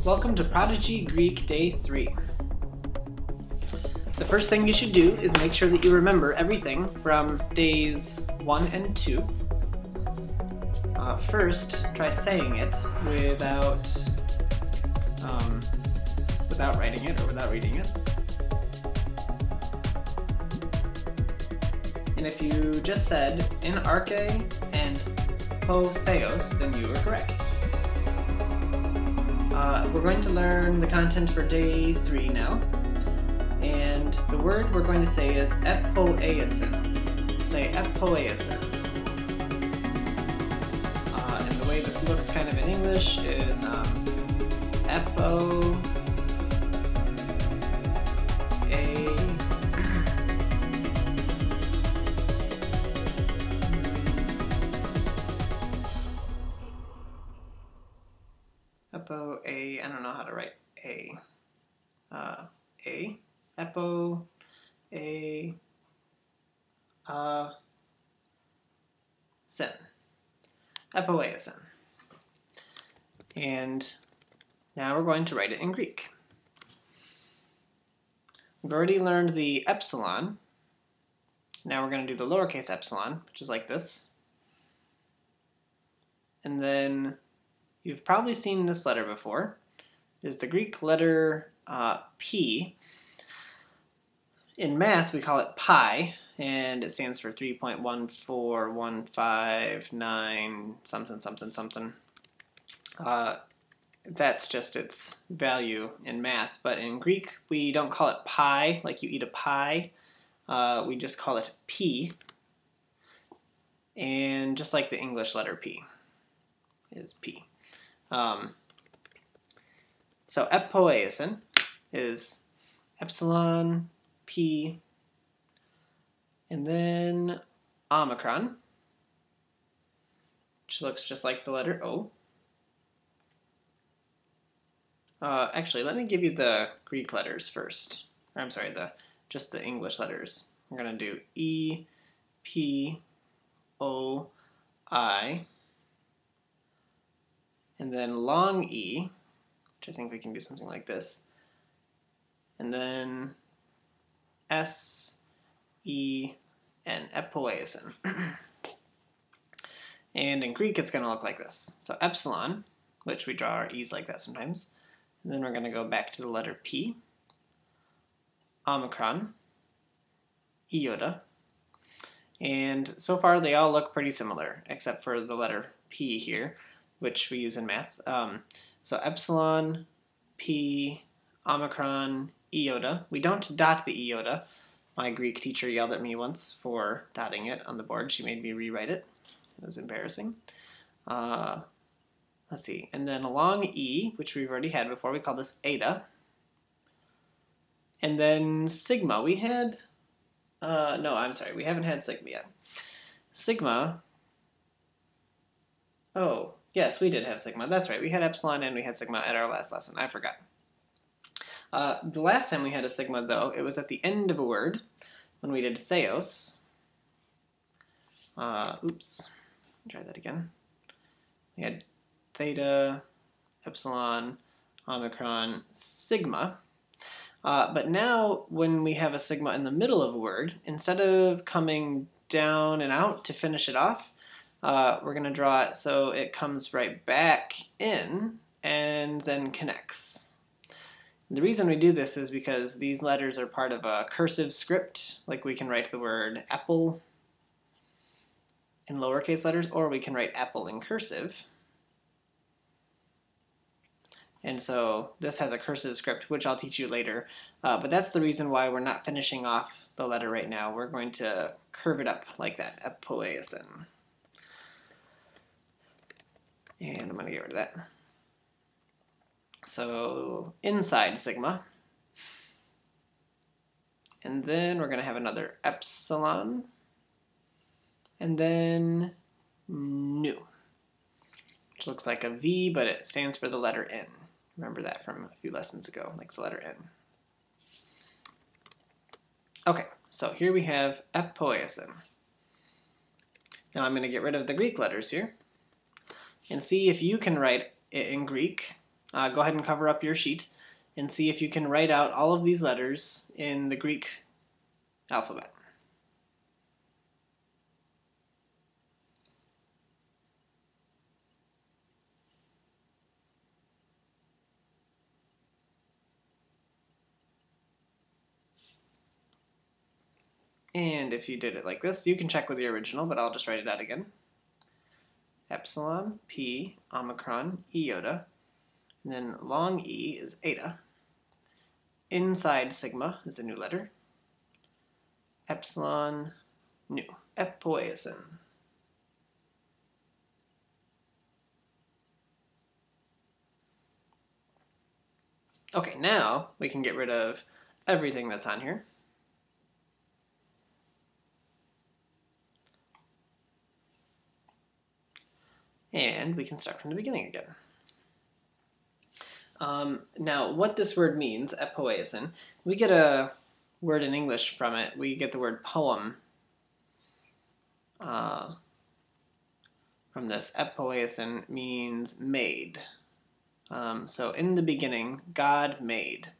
Welcome to Prodigy Greek Day 3. The first thing you should do is make sure that you remember everything from days 1 and 2. First, try saying it without writing it or without reading it. And if you just said in arche and ho theos, then you are correct. We're going to learn the content for day 3 now. And the word we're going to say is epoeison. Say epoeison. And the way this looks kind of in English is epo I don't know how to write sen. Epoeison. And now we're going to write it in Greek. We've already learned the epsilon. Now we're going to do the lowercase epsilon, which is like this. And then you've probably seen this letter before. It's the Greek letter P. In math, we call it pi, and it stands for 3.14159 something something something. That's just its value in math, but in Greek, we don't call it pi, like you eat a pie. We just call it P, and just like the English letter P is P. So epoeison is epsilon, P, and then omicron, which looks just like the letter O. Actually, let me give you the Greek letters first. Or, I'm sorry, just the English letters. We're going to do E, P, O, I, and then long E, which I think we can do something like this, and then S, E, and epoeison. And in Greek, it's going to look like this. So epsilon, which we draw our E's like that sometimes, and then we're going to go back to the letter P, omicron, iota, and so far they all look pretty similar, except for the letter P here, which we use in math. So epsilon, P, omicron, iota. We don't dot the iota. My Greek teacher yelled at me once for dotting it on the board. She made me rewrite it. It was embarrassing. Let's see. And then a long E, which we've already had before, we call this eta. And then sigma. We had... no, I'm sorry. We haven't had sigma yet. Sigma... Oh, yes, we did have sigma. That's right. We had epsilon and we had sigma at our last lesson. I forgot. The last time we had a sigma, though, it was at the end of a word when we did theos. Oops. Try that again. We had theta, epsilon, omicron, sigma. But now when we have a sigma in the middle of a word, instead of coming down and out to finish it off, we're going to draw it so it comes right back in and then connects. And the reason we do this is because these letters are part of a cursive script, like we can write the word apple in lowercase letters, or we can write apple in cursive. And so this has a cursive script, which I'll teach you later. But that's the reason why we're not finishing off the letter right now. We're going to curve it up like that, epoeison. And I'm going to get rid of that. So inside sigma. And then we're going to have another epsilon. And then nu, which looks like a V, but it stands for the letter N. Remember that from a few lessons ago, like the letter N. Okay, so here we have epoeison. Now I'm going to get rid of the Greek letters here and see if you can write it in Greek go ahead and cover up your sheet and see if you can write out all of these letters in the Greek alphabet. And if you did it like this, you can check with the original, but I'll just write it out again. Epsilon, P, Omicron, Iota, and then long E is eta. Inside sigma is a new letter. Epsilon, new, epoeison. Okay, now we can get rid of everything that's on here. And we can start from the beginning again. Now, what this word means, epoeison, we get a word in English from it. We get the word poem from this. Epoeison means made. So in the beginning, God made.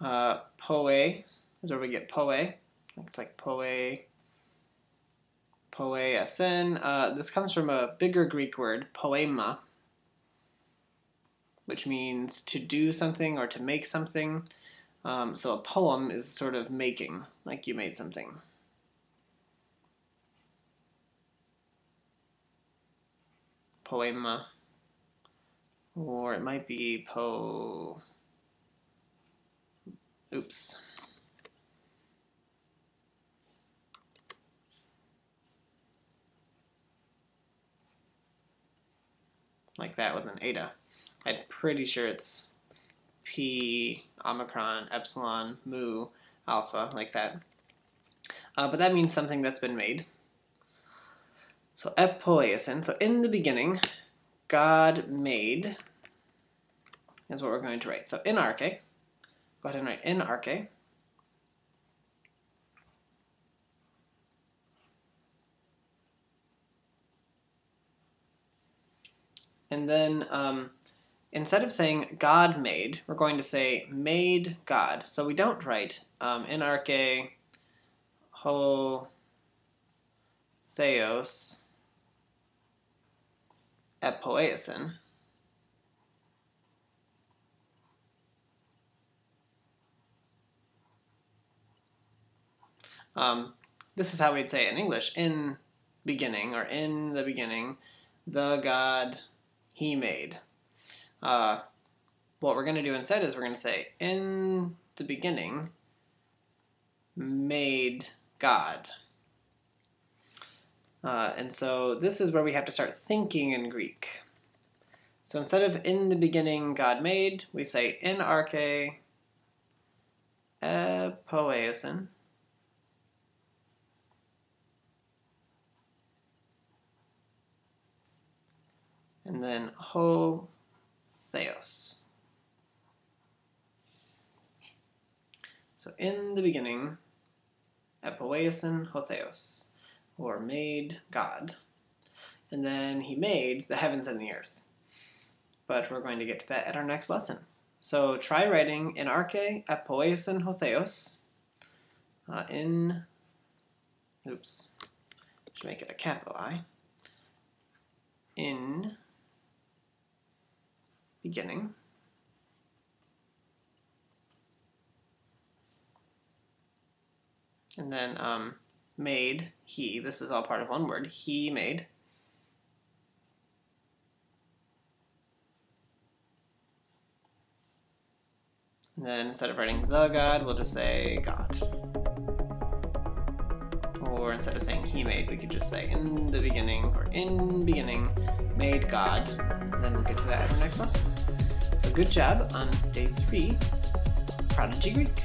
Poe is where we get poe. It's like poesin. This comes from a bigger Greek word, poema, which means to do something or to make something. So a poem is sort of making, like you made something. Poema. Or it might be oops. Like that with an eta. I'm pretty sure it's P, Omicron, Epsilon, Mu, Alpha, like that. But that means something that's been made. So epoeison, so in the beginning, God made, is what we're going to write. So in arche, go ahead and write in arche. And then instead of saying God made, we're going to say made God. So we don't write in arche ho theos epoeison. This is how we'd say it in English. In beginning, or in the beginning, the God he made. What we're going to do instead is we're going to say, in the beginning, made God. And so this is where we have to start thinking in Greek. So instead of in the beginning God made, we say in arche epoeison. And then ho theos. So in the beginning, epoeison ho theos, or made God. And then he made the heavens and the earth. But we're going to get to that at our next lesson. So try writing in arche epoeison ho theos. Should make it a capital I. In beginning. And then made, he, this is all part of one word, he made. And then instead of writing the God, we'll just say God. Or instead of saying he made, we could just say in the beginning, or in beginning made God. And then we'll get to that in our next lesson. So good job on day 3, Prodigy Greek.